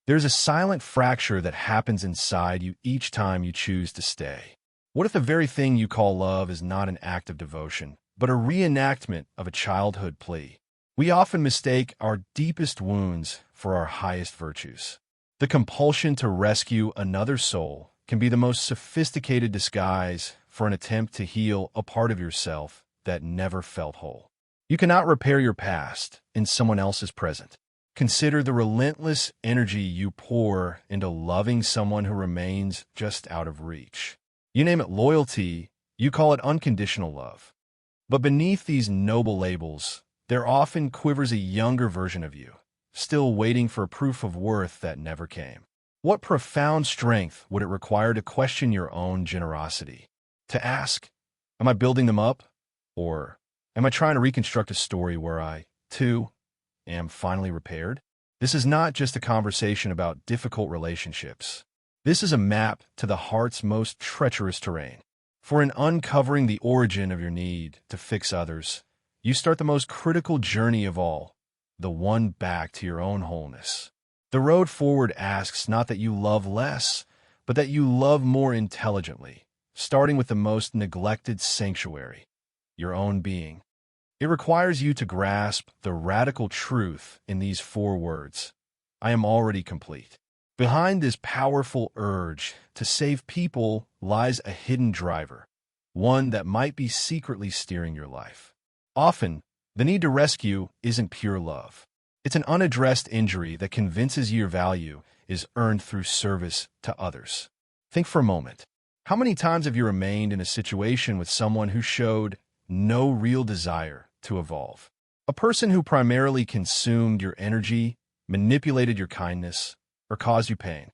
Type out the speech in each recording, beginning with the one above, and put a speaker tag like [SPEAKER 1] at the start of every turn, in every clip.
[SPEAKER 1] There's a silent fracture that happens inside you each time you choose to stay. What if the very thing you call love is not an act of devotion, but a reenactment of a childhood plea? We often mistake our deepest wounds for our highest virtues. The compulsion to rescue another soul can be the most sophisticated disguise for an attempt to heal a part of yourself that never felt whole. You cannot repair your past in someone else's present. Consider the relentless energy you pour into loving someone who remains just out of reach. You name it loyalty, you call it unconditional love. But beneath these noble labels, there often quivers a younger version of you, still waiting for a proof of worth that never came. What profound strength would it require to question your own generosity? To ask, am I building them up? Or am I trying to reconstruct a story where I, too, am finally repaired? This is not just a conversation about difficult relationships. This is a map to the heart's most treacherous terrain. For in uncovering the origin of your need to fix others, you start the most critical journey of all, the one back to your own wholeness. The road forward asks not that you love less, but that you love more intelligently, starting with the most neglected sanctuary, your own being. It requires you to grasp the radical truth in these 4 words: I am already complete. Behind this powerful urge to save people lies a hidden driver, one that might be secretly steering your life. Often, the need to rescue isn't pure love. It's an unaddressed injury that convinces you your value is earned through service to others. Think for a moment. How many times have you remained in a situation with someone who showed no real desire to evolve? A person who primarily consumed your energy, manipulated your kindness, or caused you pain.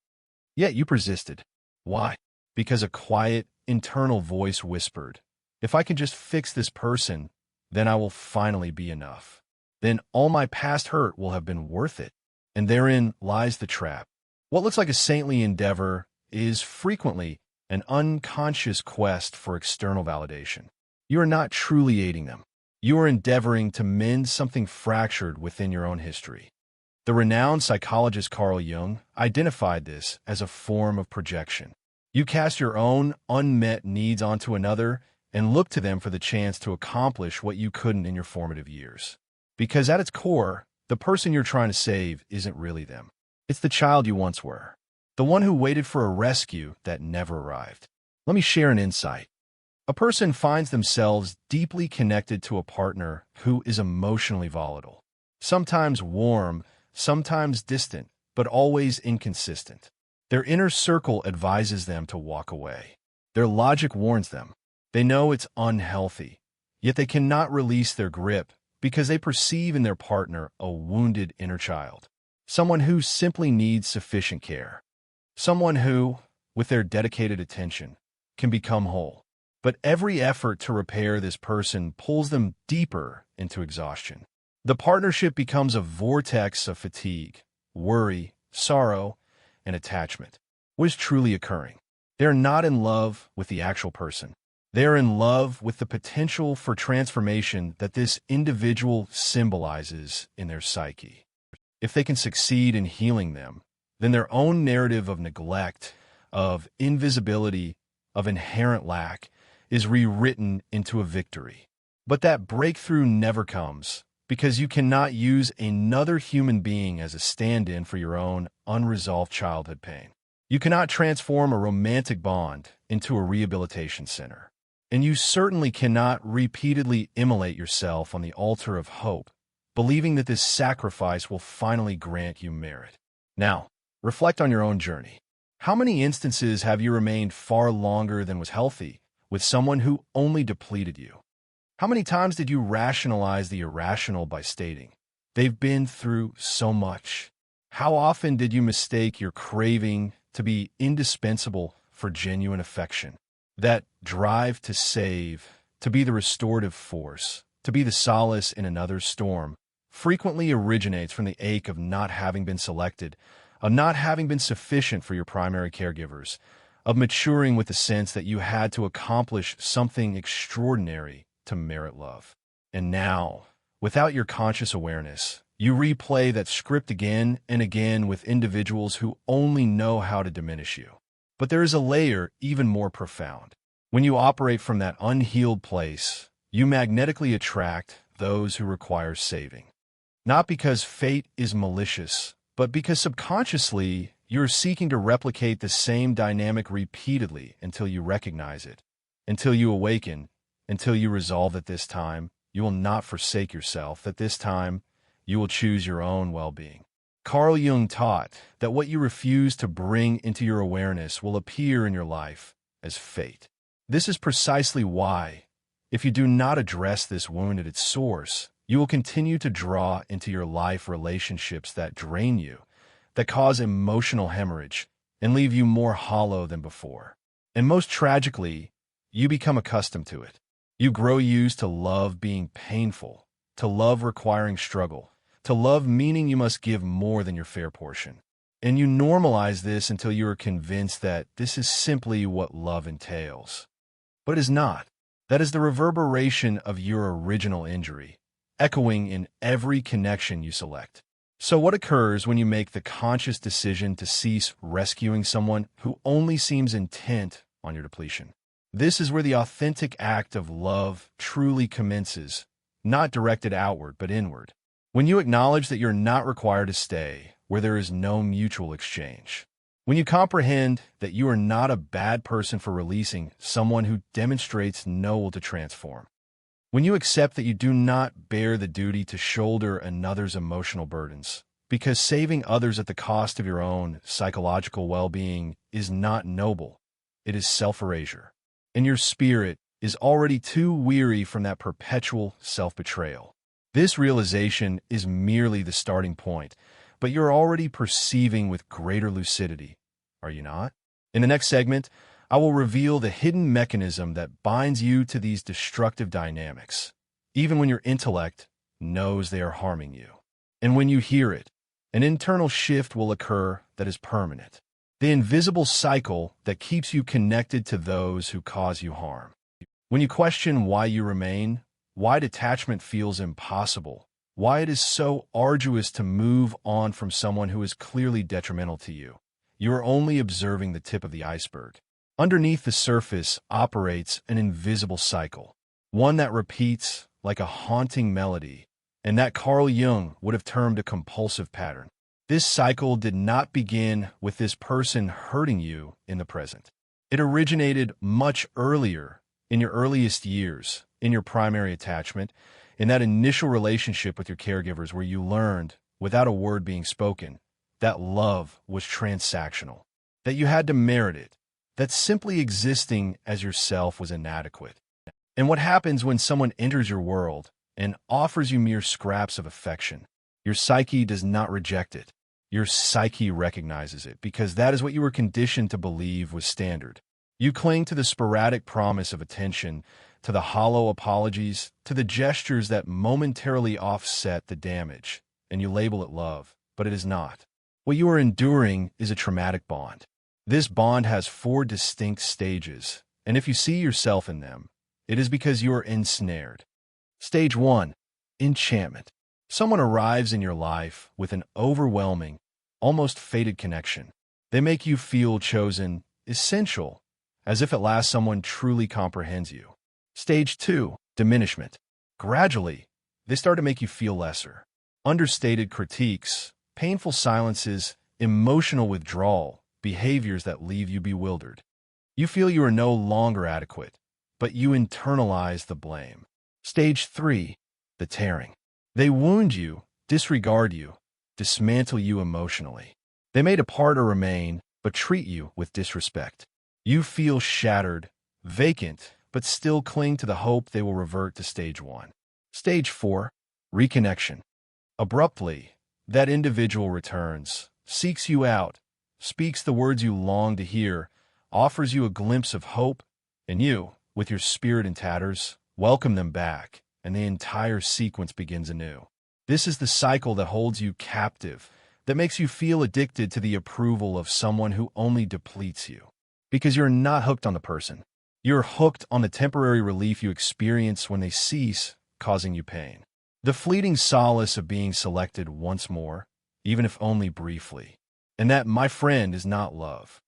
[SPEAKER 1] Yet you persisted. Why? Because a quiet, internal voice whispered, if I can just fix this person, then I will finally be enough. Then all my past hurt will have been worth it. And therein lies the trap. What looks like a saintly endeavor is frequently an unconscious quest for external validation. You are not truly aiding them. You are endeavoring to mend something fractured within your own history. The renowned psychologist Carl Jung identified this as a form of projection. You cast your own unmet needs onto another and look to them for the chance to accomplish what you couldn't in your formative years. Because at its core, the person you're trying to save isn't really them. It's the child you once were, the one who waited for a rescue that never arrived. Let me share an insight. A person finds themselves deeply connected to a partner who is emotionally volatile, sometimes warm, sometimes distant, but always inconsistent. Their inner circle advises them to walk away. Their logic warns them. They know it's unhealthy, yet they cannot release their grip because they perceive in their partner a wounded inner child, someone who simply needs sufficient care, someone who, with their dedicated attention, can become whole. But every effort to repair this person pulls them deeper into exhaustion. The partnership becomes a vortex of fatigue, worry, sorrow, and attachment. What is truly occurring? They're not in love with the actual person. They're in love with the potential for transformation that this individual symbolizes in their psyche. If they can succeed in healing them, then their own narrative of neglect, of invisibility, of inherent lack is rewritten into a victory. But that breakthrough never comes, because you cannot use another human being as a stand-in for your own unresolved childhood pain. You cannot transform a romantic bond into a rehabilitation center. And you certainly cannot repeatedly immolate yourself on the altar of hope, believing that this sacrifice will finally grant you merit. Now, reflect on your own journey. How many instances have you remained far longer than was healthy with someone who only depleted you? How many times did you rationalize the irrational by stating, they've been through so much? How often did you mistake your craving to be indispensable for genuine affection? That drive to save, to be the restorative force, to be the solace in another's storm, frequently originates from the ache of not having been selected, of not having been sufficient for your primary caregivers, of maturing with the sense that you had to accomplish something extraordinary to merit love. And now, without your conscious awareness, You replay that script again and again with individuals who only know how to diminish you. But there is a layer even more profound. When you operate from that unhealed place, you magnetically attract those who require saving. Not because fate is malicious, but because subconsciously you're seeking to replicate the same dynamic repeatedly until you recognize it, until you awaken, until you resolve that this time you will not forsake yourself, that this time you will choose your own well-being. Carl Jung taught that what you refuse to bring into your awareness will appear in your life as fate. This is precisely why, if you do not address this wound at its source, you will continue to draw into your life relationships that drain you, that cause emotional hemorrhage, and leave you more hollow than before. And most tragically, you become accustomed to it. You grow used to love being painful, to love requiring struggle, to love meaning you must give more than your fair portion. And you normalize this until you are convinced that this is simply what love entails. But it is not. That is the reverberation of your original injury, echoing in every connection you select. So what occurs when you make the conscious decision to cease rescuing someone who only seems intent on your depletion? This is where the authentic act of love truly commences, not directed outward but inward. When you acknowledge that you're not required to stay where there is no mutual exchange. When you comprehend that you are not a bad person for releasing someone who demonstrates no will to transform. When you accept that you do not bear the duty to shoulder another's emotional burdens, because saving others at the cost of your own psychological well-being is not noble, it is self-erasure. And your spirit is already too weary from that perpetual self-betrayal. This realization is merely the starting point, but you're already perceiving with greater lucidity, are you not? In the next segment, I will reveal the hidden mechanism that binds you to these destructive dynamics, even when your intellect knows they are harming you. And when you hear it, an internal shift will occur that is permanent. The invisible cycle that keeps you connected to those who cause you harm. When you question why you remain, why detachment feels impossible, why it is so arduous to move on from someone who is clearly detrimental to you, you are only observing the tip of the iceberg. Underneath the surface operates an invisible cycle, one that repeats like a haunting melody, and that Carl Jung would have termed a compulsive pattern. This cycle did not begin with this person hurting you in the present. It originated much earlier, in your earliest years, in your primary attachment, in that initial relationship with your caregivers where you learned, without a word being spoken, that love was transactional, that you had to merit it, that simply existing as yourself was inadequate. And what happens when someone enters your world and offers you mere scraps of affection? Your psyche does not reject it. Your psyche recognizes it because that is what you were conditioned to believe was standard. You cling to the sporadic promise of attention, to the hollow apologies, to the gestures that momentarily offset the damage, and you label it love, but it is not. What you are enduring is a traumatic bond. This bond has 4 distinct stages, and if you see yourself in them, it is because you are ensnared. Stage 1. Enchantment. Someone arrives in your life with an overwhelming, almost fated connection. They make you feel chosen, essential, as if at last someone truly comprehends you. Stage 2. Diminishment. Gradually, they start to make you feel lesser. Understated critiques, painful silences, emotional withdrawal, behaviors that leave you bewildered. You feel you are no longer adequate, but you internalize the blame. Stage 3. The tearing. They wound you, disregard you, dismantle you emotionally. They may depart or remain, but treat you with disrespect. You feel shattered, vacant, but still cling to the hope they will revert to stage 1. Stage 4. Reconnection. Abruptly, that individual returns, seeks you out, speaks the words you long to hear, offers you a glimpse of hope, and you, with your spirit in tatters, welcome them back, and the entire sequence begins anew. This is the cycle that holds you captive, that makes you feel addicted to the approval of someone who only depletes you. Because you're not hooked on the person. You're hooked on the temporary relief you experience when they cease causing you pain. The fleeting solace of being selected once more, even if only briefly. And that, my friend, is not love.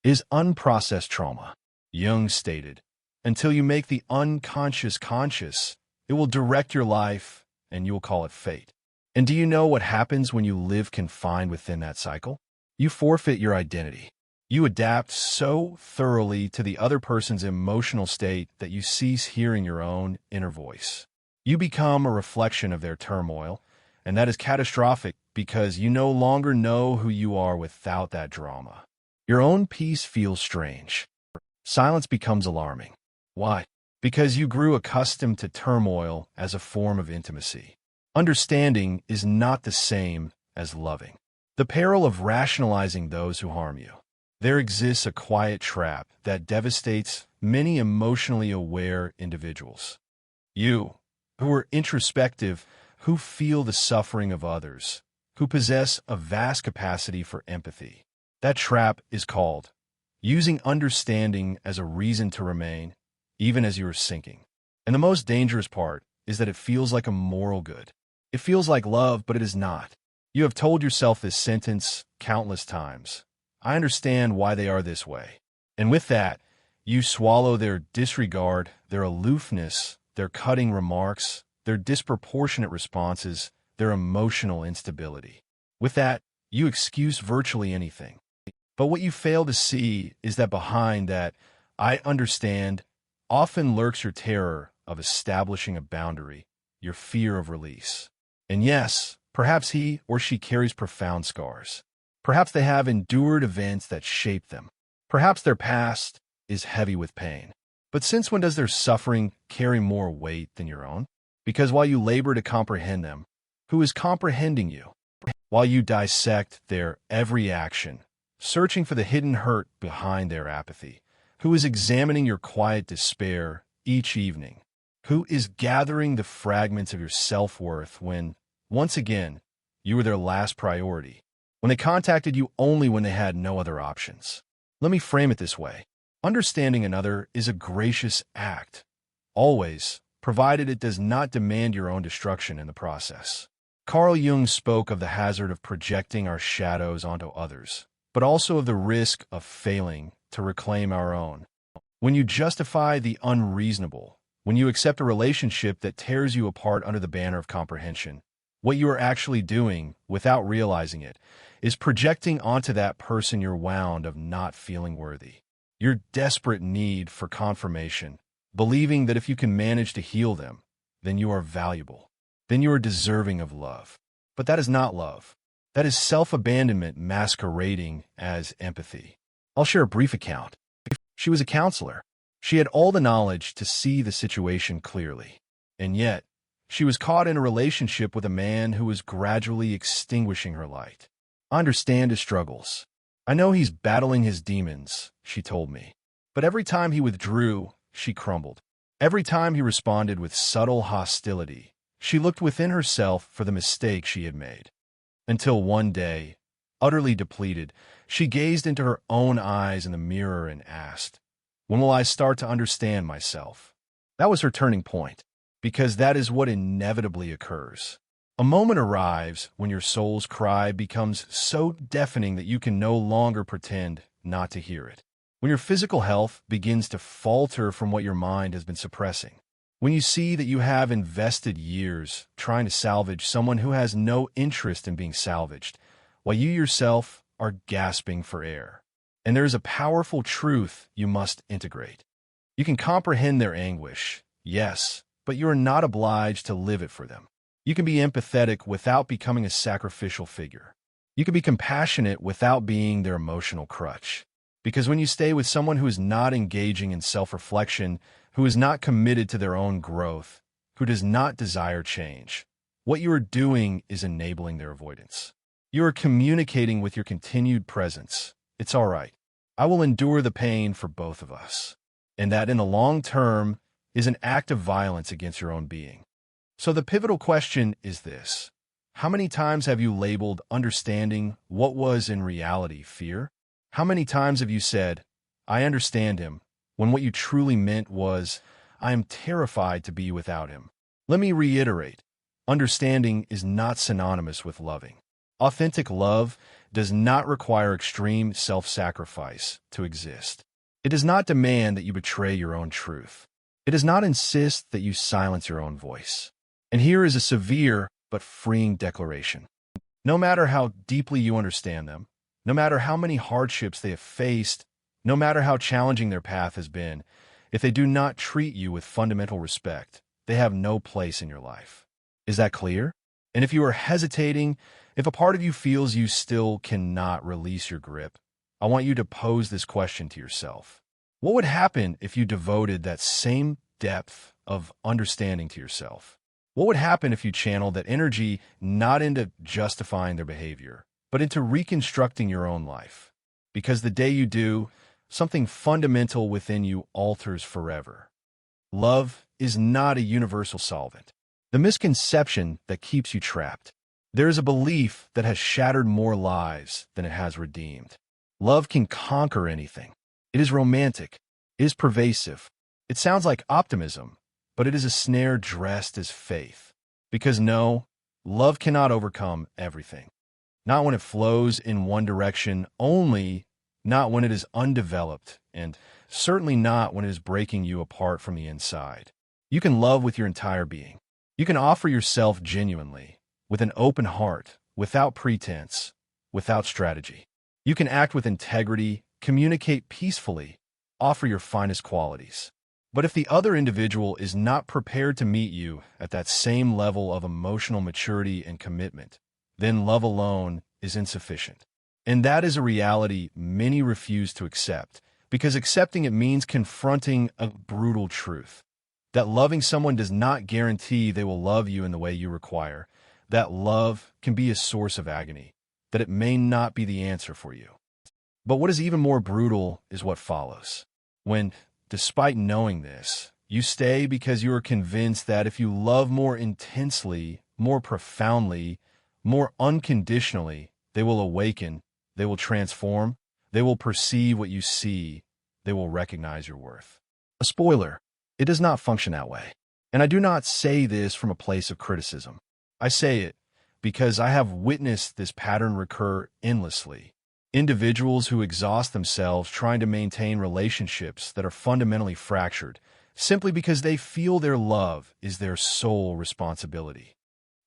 [SPEAKER 1] It is unprocessed trauma. Jung stated, until you make the unconscious conscious, it will direct your life, and you will call it fate. And do you know what happens when you live confined within that cycle? You forfeit your identity. You adapt so thoroughly to the other person's emotional state that you cease hearing your own inner voice. You become a reflection of their turmoil, and that is catastrophic because you no longer know who you are without that drama. Your own peace feels strange. Silence becomes alarming. Why? Because you grew accustomed to turmoil as a form of intimacy. Understanding is not the same as loving. The peril of rationalizing those who harm you. There exists a quiet trap that devastates many emotionally aware individuals. You, who are introspective, who feel the suffering of others, who possess a vast capacity for empathy. That trap is called using understanding as a reason to remain, even as you are sinking. And the most dangerous part is that it feels like a moral good. It feels like love, but it is not. You have told yourself this sentence countless times. I understand why they are this way. And with that, you swallow their disregard, their aloofness, their cutting remarks, their disproportionate responses, their emotional instability. With that, you excuse virtually anything. But what you fail to see is that behind that, I understand, often lurks your terror of establishing a boundary, your fear of release. And yes, perhaps he or she carries profound scars. Perhaps they have endured events that shape them. Perhaps their past is heavy with pain. But since when does their suffering carry more weight than your own? Because while you labor to comprehend them, who is comprehending you? While you dissect their every action, searching for the hidden hurt behind their apathy, who is examining your quiet despair each evening? Who is gathering the fragments of your self-worth when, once again, you were their last priority? When they contacted you only when they had no other options. Let me frame it this way. Understanding another is a gracious act, always, provided it does not demand your own destruction in the process. Carl Jung spoke of the hazard of projecting our shadows onto others, but also of the risk of failing to reclaim our own. When you justify the unreasonable, when you accept a relationship that tears you apart under the banner of comprehension, what you are actually doing, without realizing it, is projecting onto that person your wound of not feeling worthy. Your desperate need for confirmation, believing that if you can manage to heal them, then you are valuable, then you are deserving of love. But that is not love. That is self-abandonment masquerading as empathy. I'll share a brief account. She was a counselor. She had all the knowledge to see the situation clearly. And yet, she was caught in a relationship with a man who was gradually extinguishing her light. I understand his struggles. I know he's battling his demons, she told me. But every time he withdrew, she crumbled. Every time he responded with subtle hostility, she looked within herself for the mistake she had made. Until one day, utterly depleted, she gazed into her own eyes in the mirror and asked, "When will I start to understand myself?" That was her turning point, because that is what inevitably occurs. A moment arrives when your soul's cry becomes so deafening that you can no longer pretend not to hear it. When your physical health begins to falter from what your mind has been suppressing. When you see that you have invested years trying to salvage someone who has no interest in being salvaged, while you yourself are gasping for air. And there is a powerful truth you must integrate. You can comprehend their anguish, yes, but you are not obliged to live it for them. You can be empathetic without becoming a sacrificial figure. You can be compassionate without being their emotional crutch. Because when you stay with someone who is not engaging in self-reflection, who is not committed to their own growth, who does not desire change, what you are doing is enabling their avoidance. You are communicating with your continued presence. It's all right. I will endure the pain for both of us. And that in the long term is an act of violence against your own being. So the pivotal question is this. How many times have you labeled understanding what was in reality fear? How many times have you said, "I understand him," when what you truly meant was, "I am terrified to be without him"? Let me reiterate. Understanding is not synonymous with loving. Authentic love does not require extreme self-sacrifice to exist. It does not demand that you betray your own truth. It does not insist that you silence your own voice. And here is a severe but freeing declaration. No matter how deeply you understand them, no matter how many hardships they have faced, no matter how challenging their path has been, if they do not treat you with fundamental respect, they have no place in your life. Is that clear? And if you are hesitating, if a part of you feels you still cannot release your grip, I want you to pose this question to yourself. What would happen if you devoted that same depth of understanding to yourself? What would happen if you channeled that energy not into justifying their behavior, but into reconstructing your own life? Because the day you do, something fundamental within you alters forever. Love is not a universal solvent. The misconception that keeps you trapped. There is a belief that has shattered more lives than it has redeemed. Love can conquer anything. It is romantic. It is pervasive. It sounds like optimism, but it is a snare dressed as faith. Because no, love cannot overcome everything. Not when it flows in one direction only, not when it is undeveloped, and certainly not when it is breaking you apart from the inside. You can love with your entire being. You can offer yourself genuinely, with an open heart, without pretense, without strategy. You can act with integrity, communicate peacefully, offer your finest qualities. But if the other individual is not prepared to meet you at that same level of emotional maturity and commitment, then love alone is insufficient. And that is a reality many refuse to accept, because accepting it means confronting a brutal truth. That loving someone does not guarantee they will love you in the way you require. That love can be a source of agony, that it may not be the answer for you. But what is even more brutal is what follows. When, despite knowing this, you stay because you are convinced that if you love more intensely, more profoundly, more unconditionally, they will awaken, they will transform, they will perceive what you see, they will recognize your worth. A spoiler. It does not function that way. And I do not say this from a place of criticism. I say it because I have witnessed this pattern recur endlessly. Individuals who exhaust themselves trying to maintain relationships that are fundamentally fractured simply because they feel their love is their sole responsibility.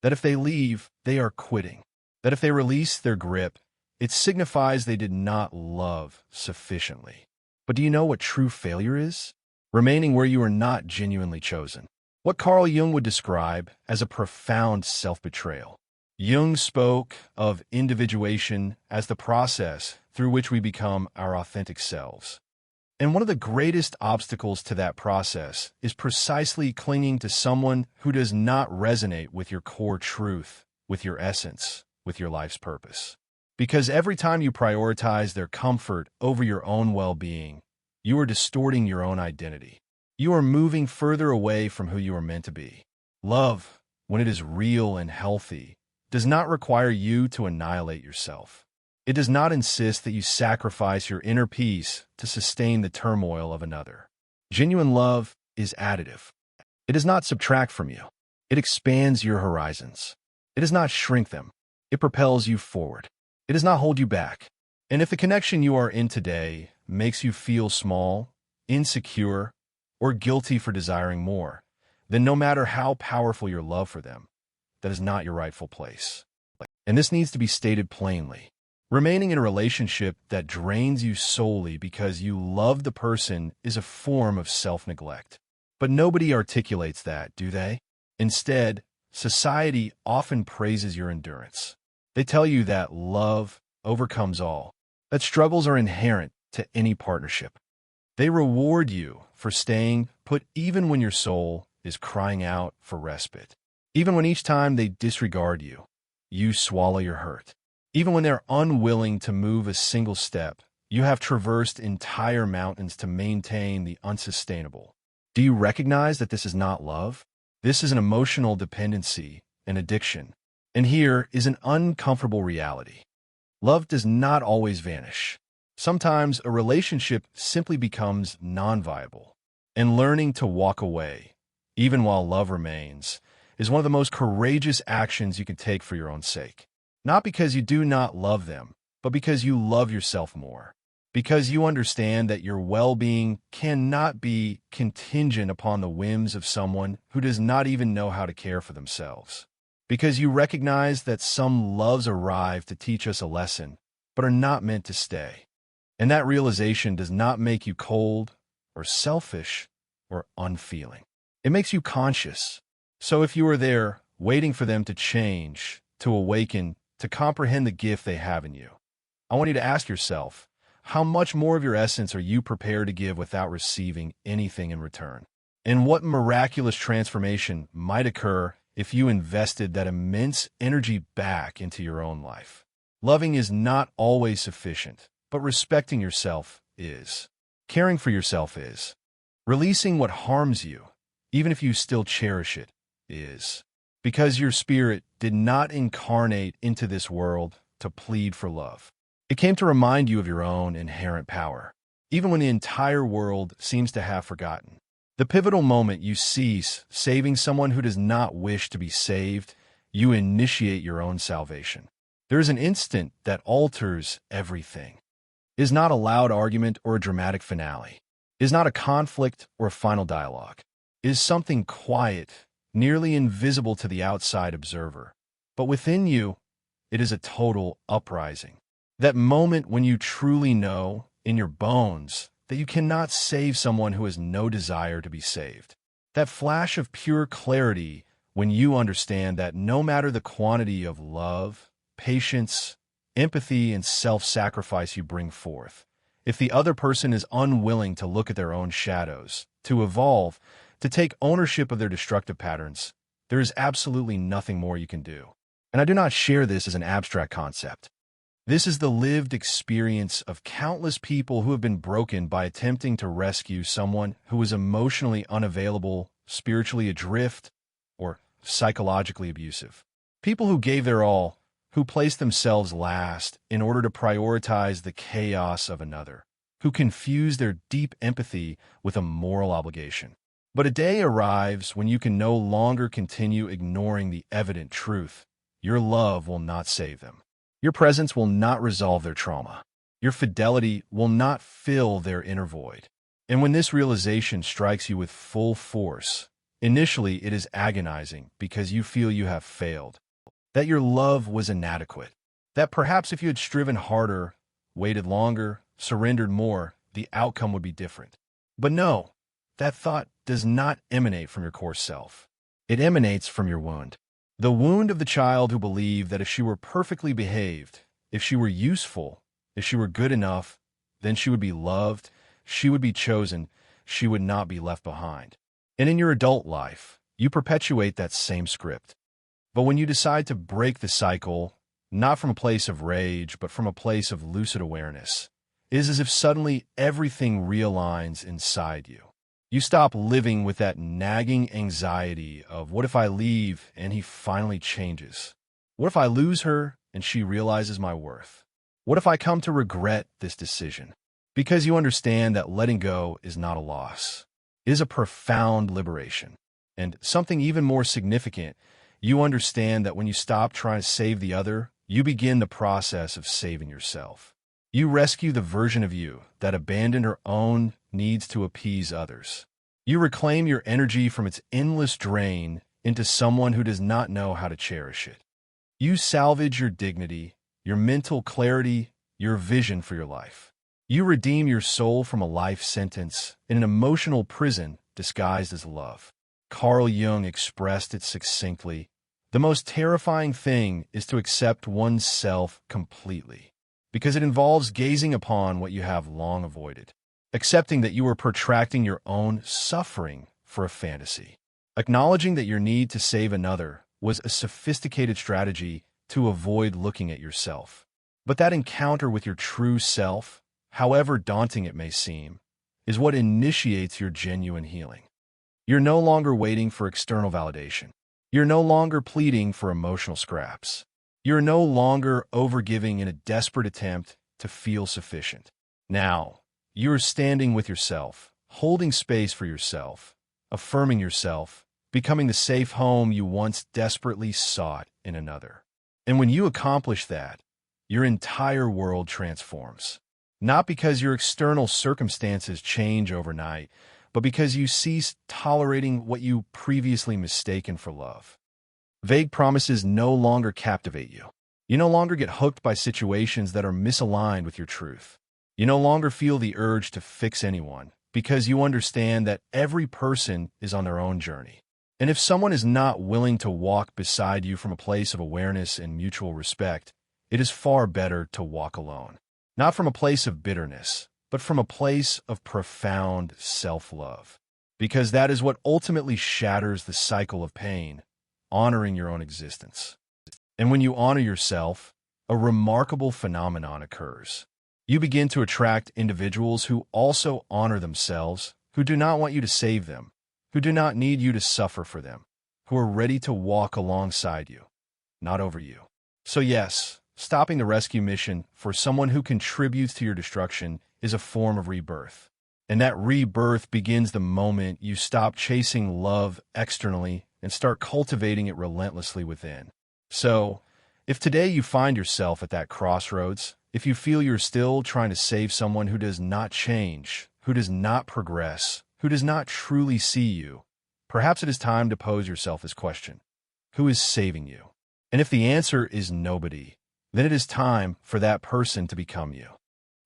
[SPEAKER 1] That if they leave, they are quitting. That if they release their grip, it signifies they did not love sufficiently. But do you know what true failure is? Remaining where you are not genuinely chosen. What Carl Jung would describe as a profound self-betrayal. Jung spoke of individuation as the process through which we become our authentic selves. And one of the greatest obstacles to that process is precisely clinging to someone who does not resonate with your core truth, with your essence, with your life's purpose. Because every time you prioritize their comfort over your own well-being, you are distorting your own identity. You are moving further away from who you are meant to be. Love, when it is real and healthy, does not require you to annihilate yourself. It does not insist that you sacrifice your inner peace to sustain the turmoil of another. Genuine love is additive. It does not subtract from you. It expands your horizons. It does not shrink them. It propels you forward. It does not hold you back. And if the connection you are in today makes you feel small, insecure, or guilty for desiring more, then no matter how powerful your love for them, that is not your rightful place. And this needs to be stated plainly. Remaining in a relationship that drains you solely because you love the person is a form of self-neglect. But nobody articulates that, do they? Instead, society often praises your endurance. They tell you that love overcomes all, that struggles are inherent to any partnership. They reward you for staying put even when your soul is crying out for respite. Even when each time they disregard you, you swallow your hurt. Even when they're unwilling to move a single step, you have traversed entire mountains to maintain the unsustainable. Do you recognize that this is not love? This is an emotional dependency, an addiction. And here is an uncomfortable reality. Love does not always vanish. Sometimes a relationship simply becomes non-viable. And learning to walk away, even while love remains, is one of the most courageous actions you can take for your own sake. Not because you do not love them, but because you love yourself more. Because you understand that your well-being cannot be contingent upon the whims of someone who does not even know how to care for themselves. Because you recognize that some loves arrive to teach us a lesson, but are not meant to stay. And that realization does not make you cold or selfish or unfeeling. It makes you conscious. So if you are there, waiting for them to change, to awaken, to comprehend the gift they have in you, I want you to ask yourself, how much more of your essence are you prepared to give without receiving anything in return? And what miraculous transformation might occur if you invested that immense energy back into your own life? Loving is not always sufficient, but respecting yourself is. Caring for yourself is. Releasing what harms you, even if you still cherish it, is. Because your spirit did not incarnate into this world to plead for love. It came to remind you of your own inherent power, even when the entire world seems to have forgotten. The pivotal moment you cease saving someone who does not wish to be saved, you initiate your own salvation. There is an instant that alters everything. It is not a loud argument or a dramatic finale. It is not a conflict or a final dialogue. It is something quiet, nearly invisible to the outside observer. But within you, it is a total uprising. That moment when you truly know, in your bones, that you cannot save someone who has no desire to be saved. That flash of pure clarity when you understand that no matter the quantity of love, patience, empathy, and self-sacrifice you bring forth, if the other person is unwilling to look at their own shadows, to evolve, to take ownership of their destructive patterns, there is absolutely nothing more you can do. And I do not share this as an abstract concept. This is the lived experience of countless people who have been broken by attempting to rescue someone who was emotionally unavailable, spiritually adrift, or psychologically abusive. People who gave their all, who placed themselves last in order to prioritize the chaos of another, who confuse their deep empathy with a moral obligation. But a day arrives when you can no longer continue ignoring the evident truth. Your love will not save them. Your presence will not resolve their trauma. Your fidelity will not fill their inner void. And when this realization strikes you with full force, initially it is agonizing because you feel you have failed, that your love was inadequate, that perhaps if you had striven harder, waited longer, surrendered more, the outcome would be different. But no, that thought does not emanate from your core self. It emanates from your wound. The wound of the child who believed that if she were perfectly behaved, if she were useful, if she were good enough, then she would be loved, she would be chosen, she would not be left behind. And in your adult life, you perpetuate that same script. But when you decide to break the cycle, not from a place of rage, but from a place of lucid awareness, it is as if suddenly everything realigns inside you. You stop living with that nagging anxiety of, what if I leave and he finally changes? What if I lose her and she realizes my worth? What if I come to regret this decision? Because you understand that letting go is not a loss. It is a profound liberation. And something even more significant, you understand that when you stop trying to save the other, you begin the process of saving yourself. You rescue the version of you that abandoned her own needs to appease others. You reclaim your energy from its endless drain into someone who does not know how to cherish it. You salvage your dignity, your mental clarity, your vision for your life. You redeem your soul from a life sentence in an emotional prison disguised as love. Carl Jung expressed it succinctly. The most terrifying thing is to accept oneself completely, because it involves gazing upon what you have long avoided, accepting that you are protracting your own suffering for a fantasy, acknowledging that your need to save another was a sophisticated strategy to avoid looking at yourself. But that encounter with your true self, however daunting it may seem, is what initiates your genuine healing. You're no longer waiting for external validation. You're no longer pleading for emotional scraps. You're no longer overgiving in a desperate attempt to feel sufficient. Now, you're standing with yourself, holding space for yourself, affirming yourself, becoming the safe home you once desperately sought in another. And when you accomplish that, your entire world transforms. Not because your external circumstances change overnight, but because you cease tolerating what you previously mistaken for love. Vague promises no longer captivate you. You no longer get hooked by situations that are misaligned with your truth. You no longer feel the urge to fix anyone, because you understand that every person is on their own journey. And if someone is not willing to walk beside you from a place of awareness and mutual respect, it is far better to walk alone. Not from a place of bitterness, but from a place of profound self-love. Because that is what ultimately shatters the cycle of pain, honoring your own existence. And when you honor yourself, a remarkable phenomenon occurs. You begin to attract individuals who also honor themselves, who do not want you to save them, who do not need you to suffer for them, who are ready to walk alongside you, not over you. So yes, stopping the rescue mission for someone who contributes to your destruction is a form of rebirth. And that rebirth begins the moment you stop chasing love externally and start cultivating it relentlessly within. So, if today you find yourself at that crossroads, if you feel you're still trying to save someone who does not change, who does not progress, who does not truly see you, perhaps it is time to pose yourself this question: who is saving you? And if the answer is nobody, then it is time for that person to become you.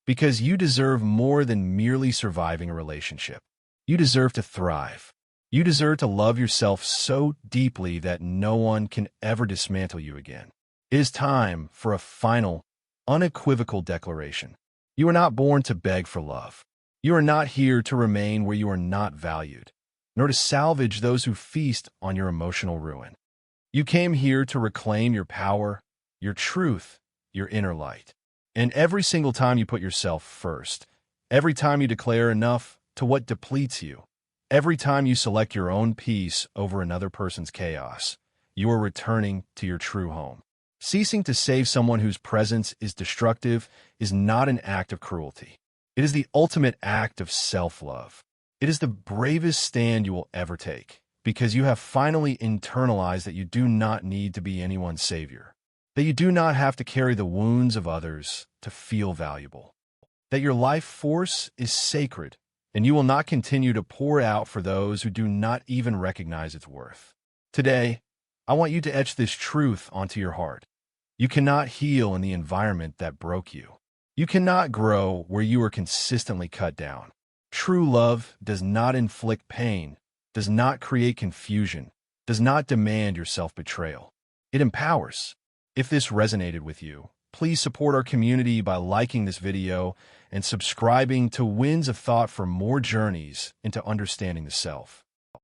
[SPEAKER 1] Because you deserve more than merely surviving a relationship. You deserve to thrive. You deserve to love yourself so deeply that no one can ever dismantle you again. It is time for a final, unequivocal declaration. You are not born to beg for love. You are not here to remain where you are not valued, nor to salvage those who feast on your emotional ruin. You came here to reclaim your power, your truth, your inner light. And every single time you put yourself first, every time you declare enough to what depletes you, every time you select your own peace over another person's chaos, you are returning to your true home. Ceasing to save someone whose presence is destructive is not an act of cruelty. It is the ultimate act of self-love. It is the bravest stand you will ever take, because you have finally internalized that you do not need to be anyone's savior, that you do not have to carry the wounds of others to feel valuable, that your life force is sacred, and you will not continue to pour out for those who do not even recognize its worth. Today, I want you to etch this truth onto your heart. You cannot heal in the environment that broke you. You cannot grow where you are consistently cut down. True love does not inflict pain, does not create confusion, does not demand your self-betrayal. It empowers. If this resonated with you, please support our community by liking this video and subscribing to Winds of Thought for more journeys into understanding the self.